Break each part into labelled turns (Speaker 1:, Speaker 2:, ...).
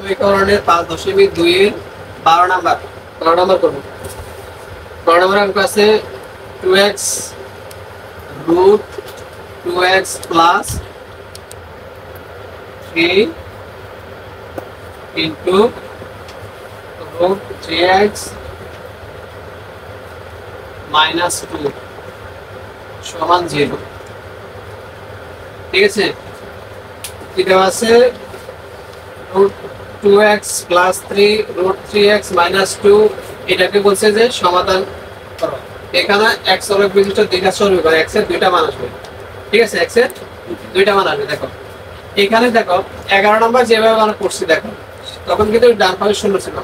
Speaker 1: সমীকরণের 5.2 এর 12 number 12 number করব। 12 নাম্বার অঙ্ক আছে 2x root 2x plus 3 into root 3x minus 2 সমান 0। ঠিক আছে, কি দেওয়া আছে root 2x plus 3 root 3x minus 2, এটাকে বলছে যে সমাধান করো। এখানে x হলো বিশিষ্ট দুইটা সমীকরণ, x এর দুইটা মান আসবে। ঠিক আছে, x এর দুইটা মান আসবে। দেখো এখানে দেখো 11 নম্বর যেভাবে আমরা করছি দেখো, তখন কিন্তু ডান পাশে শূন্য ছিল,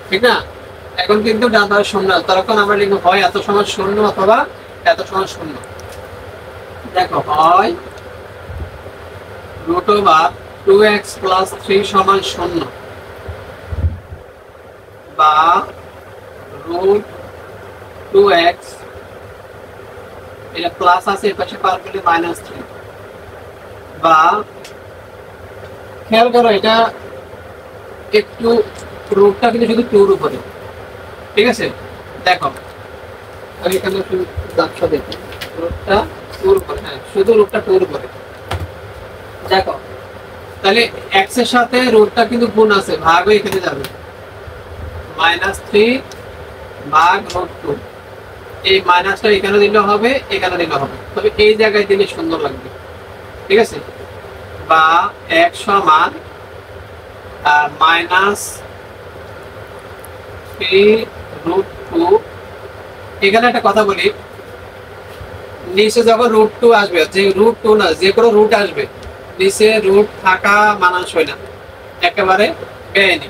Speaker 1: ঠিক না? এখন কিন্তু ডান পাশে শূন্য, তখন আমরা লিখবো হয় এত সমান শূন্য অথবা এত সমান শূন্য। দেখো হয় root over 2x plus 3 সমান শূন্য, বা root 2x এটা প্লাস আছে এর পাশে পার করলে মাইনাস 3, বা খেয়াল করো এটা একটু রুটটা কিন্তু শুধু 2 এর উপরে। ঠিক আছে, দেখো আমি এখানে একটু দাগটা দেখি, রুটটা 2 এর উপরে, হ্যাঁ শুধু রুটটা 2 এর উপরে। দেখো তাহলে x এর সাথে রুটটা কিন্তু গুণ আছে, ভাগ হয়ে এখানে যাবে -3 ভাগ √2। এই মাইনাসটা এখানে দিলে হবে, এখানে দিলে হবে, তবে এই জায়গায় দিলে সুন্দর লাগবে। ঠিক আছে, বা x সমান -3√2। এখানে একটা কথা বলি, নিচে যখন √2 আসবে, যে √2 না যে কোনো রুট আসবে, নিচে রুট থাকা মানানসই না, একেবারে বেআইনি।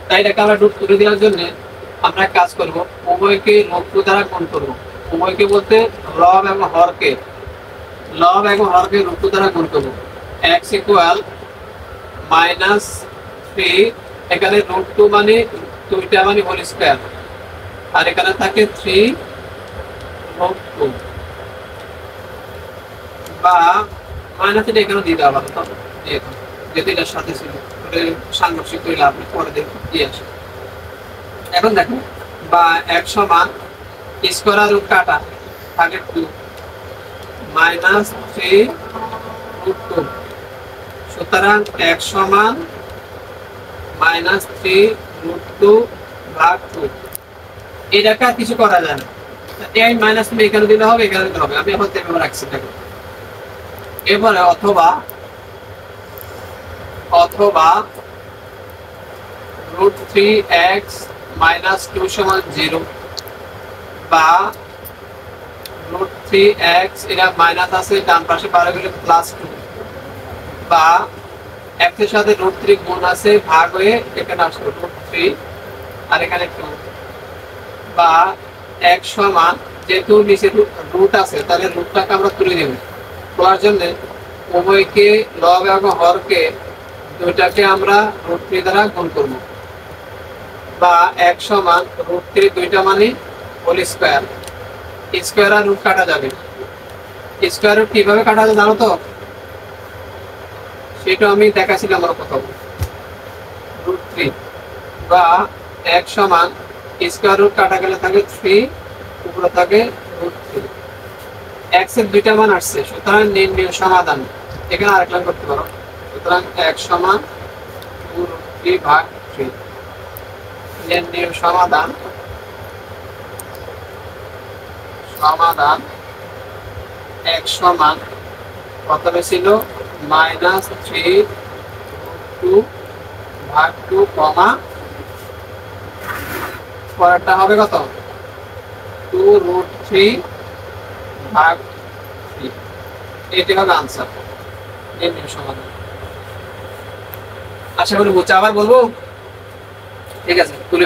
Speaker 1: তাই এটাকে আমরা রুট তুলে দেওয়ার জন্য আমরা কাজ করব, উভয়কে √2 দ্বারা গুণ করব। উভয়কে বলতে লব এবং হরকে, লব এবং হরকে √2 দ্বারা গুণ করব। x ইকুয়াল -3, এখানে √2 মানে দুইটা মানে হোল স্কয়ার, আর এখানে থাকে 3√2, বা মাইনাস এটা এখানে দিয়ে দেওয়া ভালো, তবে যেহেতু এটার সাথে ছিল সাংঘর্ষিক হইলে আপনি পরে দিয়ে আসেন। এখন দেখো বা x সমান স্কয়ার রুট কাটা থাকে 2 -3√2, সুতরাং x সমান -3√2 ভাগ 2। এটাকে আর কিছু করা যায় না, এই মাইনাস তুমি এখানে দিলে হবে, এখানে দিলে হবে। আমি এখন এভাবে রাখছি, দেখো এবারে অথবা √3x - 2 সমান 0, বা √3x এটা মাইনাস আছে ডান পাশে পারে গেলে +2, বা x এর সাথে √3 গুণ আছে ভাগ হয়ে এখানে আসলো √3 আর এখানে 2, বা x সমান যেহেতু নিচে রুট আছে তাহলে রুটটাকে আমরা তুলে দেব। তোলার জন্য উভয়কে লব এবং হরকে দুইটাকে আমরা √3 দ্বারা গুণ করব, বা x সমান √3 দুইটা মানে হোল স্কয়ার, স্কয়ার আর রুট কাটা যাবে। স্কয়ার রুট কিভাবে কাটা যায় জানো তো? সেটা আমি দেখাছিলাম আমার প্রথম, √3, বা x সমান স্কয়ার রুট কাটা গেলে থাকে 3, উপরে থাকে √3। x এর দুইটা মান আসছে, সুতরাং নির্ণয় সমাধান এখানে আরেক লাইন করতে পারো। সুতরাং x সমান 2√3 ভাগ 3। নির্ণয় সমাধান x সমান প্রথমে ছিল -3√2 ভাগ 2 কমা পরেরটা হবে কত 2√3 ভাগ 3। এটি হবে আনসার, নির্ণয় সমাধান। আশা করি বুঝছো, আবার বলবো? ঠিক আছে, তুলে